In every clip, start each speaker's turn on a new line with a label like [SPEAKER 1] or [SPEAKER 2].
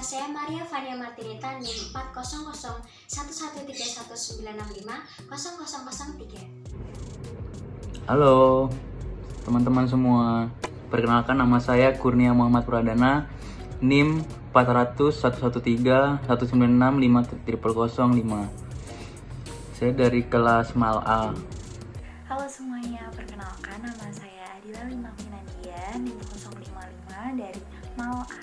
[SPEAKER 1] saya Maria Vania Martinita NIM 400113191950003.
[SPEAKER 2] Halo teman-teman semua, perkenalkan nama saya Kurnia Muhammad Pradana, NIM 4001131965005. Saya dari kelas MAL A.
[SPEAKER 3] Halo semuanya, perkenalkan nama saya Adila Lima Finandia, NIM 055 dari MAL A.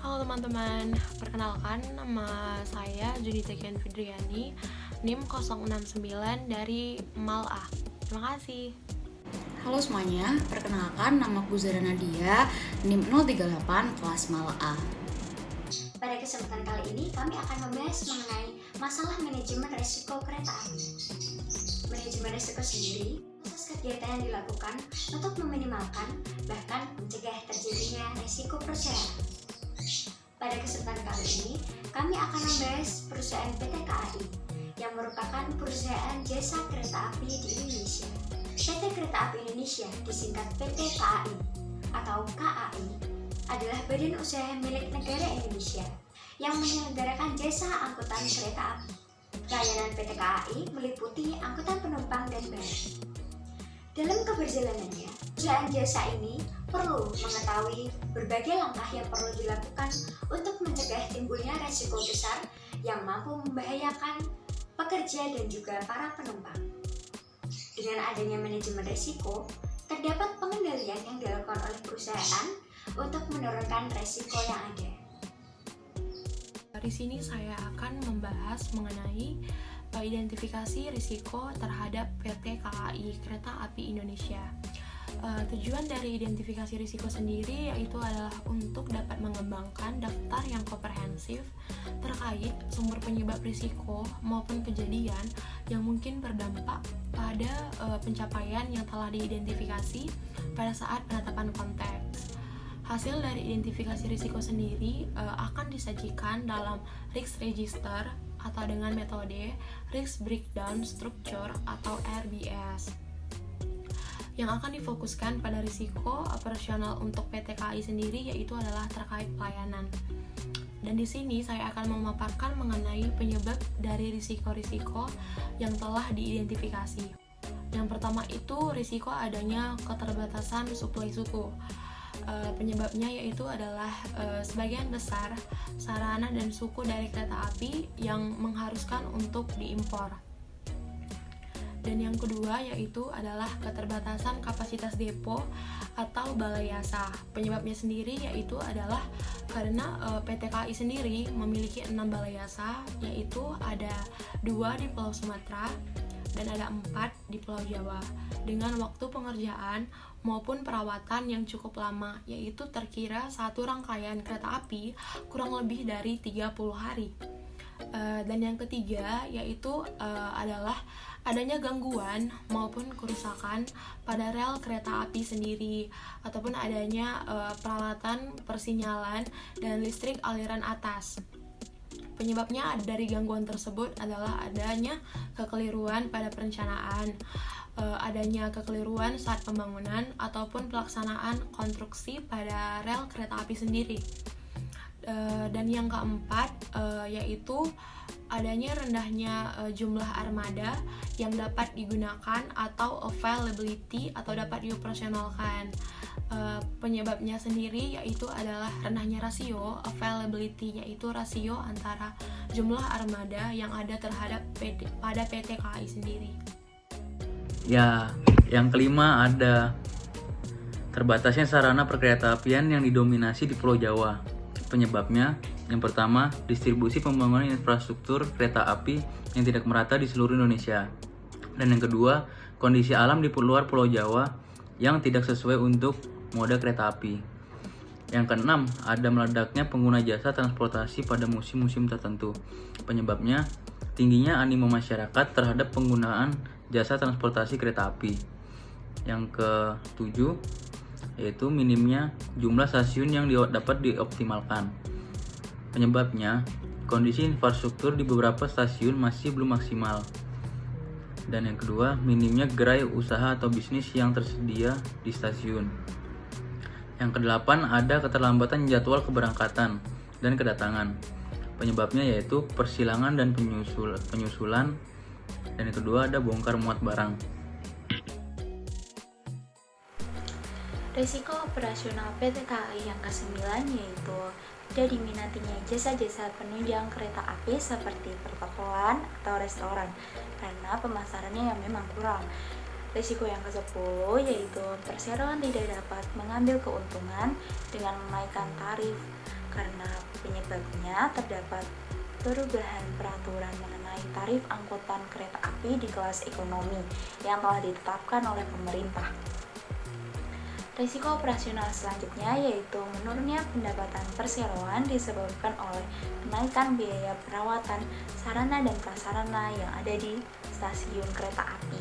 [SPEAKER 4] Halo teman-teman, perkenalkan nama saya Junita Kian Fidriani, NIM 069 dari MAL A. Terima kasih.
[SPEAKER 5] Halo semuanya, perkenalkan nama Zara Nadia, NIM 038 kelas MAL A.
[SPEAKER 1] Pada kesempatan kali ini kami akan membahas mengenai masalah manajemen risiko kereta api. Manajemen risiko sendiri proses kegiatan yang dilakukan untuk meminimalkan bahkan mencegah terjadinya risiko perjalanan. Pada kesempatan kali ini kami akan membahas perusahaan PT KAI yang merupakan perusahaan jasa kereta api di Indonesia. PT Kereta Api Indonesia disingkat PT KAI atau KAI adalah badan usaha milik negara Indonesia yang menyelenggarakan jasa angkutan kereta api. Layanan PT KAI meliputi angkutan penumpang dan barang. Dalam keberjalanannya, perusahaan jasa ini perlu mengetahui berbagai langkah yang perlu dilakukan untuk mencegah timbulnya resiko besar yang mampu membahayakan pekerja dan juga para penumpang. Dengan adanya manajemen risiko, terdapat pengendalian yang dilakukan oleh perusahaan untuk menurunkan risiko yang ada.
[SPEAKER 4] Di sini saya akan membahas mengenai identifikasi risiko terhadap PT KAI Kereta Api Indonesia. Tujuan dari identifikasi risiko sendiri yaitu adalah untuk dapat mengembangkan daftar yang komprehensif terkait sumber penyebab risiko maupun kejadian yang mungkin berdampak pada pencapaian yang telah diidentifikasi pada saat penetapan konteks. Hasil dari identifikasi risiko sendiri akan disajikan dalam Risk Register atau dengan metode Risk Breakdown Structure atau RBS yang akan difokuskan pada risiko operasional untuk PT KAI sendiri, yaitu adalah terkait pelayanan. Dan di sini saya akan memaparkan mengenai penyebab dari risiko-risiko yang telah diidentifikasi. Yang pertama itu risiko adanya keterbatasan suplai suku. Penyebabnya yaitu adalah sebagian besar sarana dan suku dari kereta api yang mengharuskan untuk diimpor. Dan yang kedua yaitu adalah keterbatasan kapasitas depo atau balai jasa. Penyebabnya sendiri yaitu adalah karena PT KAI sendiri memiliki 6 balai jasa, yaitu ada 2 di Pulau Sumatera dan ada 4 di Pulau Jawa, dengan waktu pengerjaan maupun perawatan yang cukup lama, yaitu terkira satu rangkaian kereta api kurang lebih dari 30 hari. Dan yang ketiga yaitu adalah adanya gangguan maupun kerusakan pada rel kereta api sendiri, ataupun adanya peralatan persinyalan dan listrik aliran atas. Penyebabnya dari gangguan tersebut adalah adanya kekeliruan pada perencanaan, adanya kekeliruan saat pembangunan ataupun pelaksanaan konstruksi pada rel kereta api sendiri. Dan yang keempat yaitu adanya rendahnya jumlah armada yang dapat digunakan atau availability atau dapat dioperasionalkan. Penyebabnya sendiri yaitu adalah rendahnya rasio availability, yaitu rasio antara jumlah armada yang ada terhadap pada PT KAI sendiri.
[SPEAKER 2] Ya, yang kelima ada terbatasnya sarana perkeretaapian yang didominasi di Pulau Jawa. Penyebabnya, yang pertama, distribusi pembangunan infrastruktur kereta api yang tidak merata di seluruh Indonesia. Dan yang kedua, kondisi alam di luar Pulau Jawa yang tidak sesuai untuk moda kereta api. Yang keenam, ada meledaknya pengguna jasa transportasi pada musim-musim tertentu. Penyebabnya, tingginya animo masyarakat terhadap penggunaan jasa transportasi kereta api. Yang ketujuh, yaitu minimnya jumlah stasiun yang dapat dioptimalkan. Penyebabnya, kondisi infrastruktur di beberapa stasiun masih belum maksimal. Dan yang kedua, minimnya gerai usaha atau bisnis yang tersedia di stasiun. Yang kedelapan, ada keterlambatan jadwal keberangkatan. dan kedatangan. Penyebabnya yaitu persilangan dan penyusulan. Dan yang kedua ada bongkar muat barang.
[SPEAKER 3] Risiko operasional PT KAI yang ke-9 yaitu tidak diminatinya jasa-jasa penunjang kereta api seperti pertokoan atau restoran karena pemasarannya yang memang kurang. Risiko yang ke-10 yaitu perseroan tidak dapat mengambil keuntungan dengan menaikkan tarif karena penyebabnya terdapat perubahan peraturan mengenai tarif angkutan kereta api di kelas ekonomi yang telah ditetapkan oleh pemerintah. Risiko operasional selanjutnya yaitu menurunnya pendapatan perseroan disebabkan oleh kenaikan biaya perawatan sarana dan prasarana yang ada di stasiun kereta api.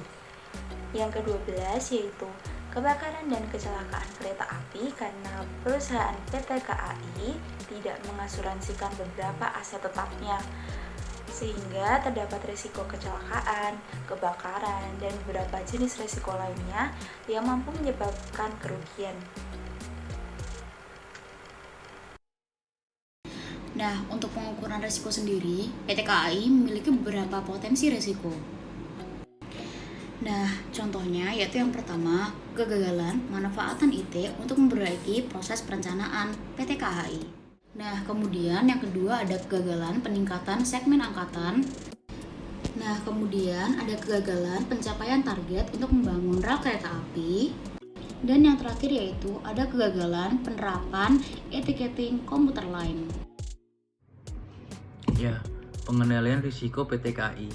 [SPEAKER 3] Yang ke-12 yaitu kebakaran dan kecelakaan kereta api karena perusahaan PT KAI tidak mengasuransikan beberapa aset tetapnya, sehingga terdapat risiko kecelakaan, kebakaran, dan beberapa jenis risiko lainnya yang mampu menyebabkan kerugian.
[SPEAKER 5] Nah, untuk pengukuran risiko sendiri, PT KAI memiliki beberapa potensi risiko. Nah, contohnya yaitu yang pertama, kegagalan pemanfaatan IT untuk memperbaiki proses perencanaan PT KAI. Nah, kemudian yang kedua ada kegagalan peningkatan segmen angkatan. Nah, kemudian ada kegagalan pencapaian target untuk membangun rel kereta api. Dan yang terakhir yaitu ada kegagalan penerapan etiketing komuter lain.
[SPEAKER 2] Ya, pengendalian risiko PT KAI.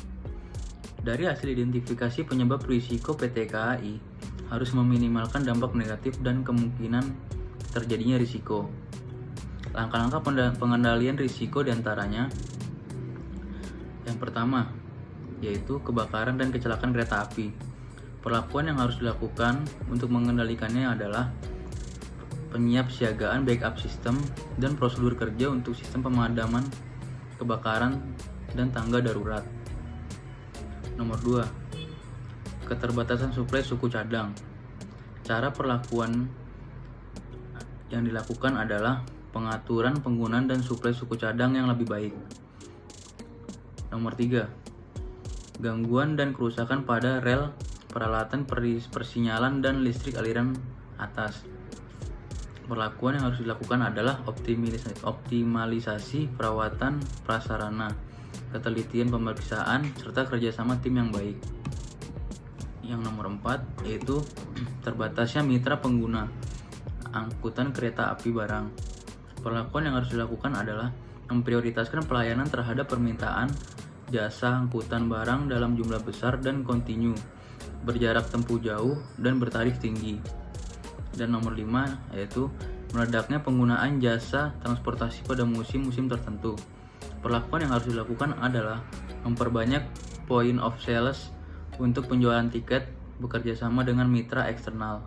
[SPEAKER 2] Dari hasil identifikasi penyebab risiko PT KAI harus meminimalkan dampak negatif dan kemungkinan terjadinya risiko. Langkah-langkah pengendalian risiko diantaranya yang pertama yaitu kebakaran dan kecelakaan kereta api. Perlakuan yang harus dilakukan untuk mengendalikannya adalah penyiapsiagaan backup sistem dan prosedur kerja untuk sistem pemadaman kebakaran dan tangga darurat. Nomor 2, keterbatasan suplai suku cadang. Cara perlakuan yang dilakukan adalah pengaturan penggunaan dan suplai suku cadang yang lebih baik. Nomor 3, gangguan dan kerusakan pada rel, peralatan persinyalan dan listrik aliran atas. Perlakuan yang harus dilakukan adalah optimalisasi perawatan prasarana, ketelitian pemeriksaan, serta kerjasama tim yang baik. Yang nomor 4 yaitu terbatasnya mitra pengguna angkutan kereta api barang. Perlakuan yang harus dilakukan adalah memprioritaskan pelayanan terhadap permintaan jasa angkutan barang dalam jumlah besar dan kontinu, berjarak tempuh jauh, dan bertarif tinggi. Dan nomor 5 yaitu meledaknya penggunaan jasa transportasi pada musim-musim tertentu. Perlakuan yang harus dilakukan adalah memperbanyak point of sales untuk penjualan tiket, bekerja sama dengan mitra eksternal.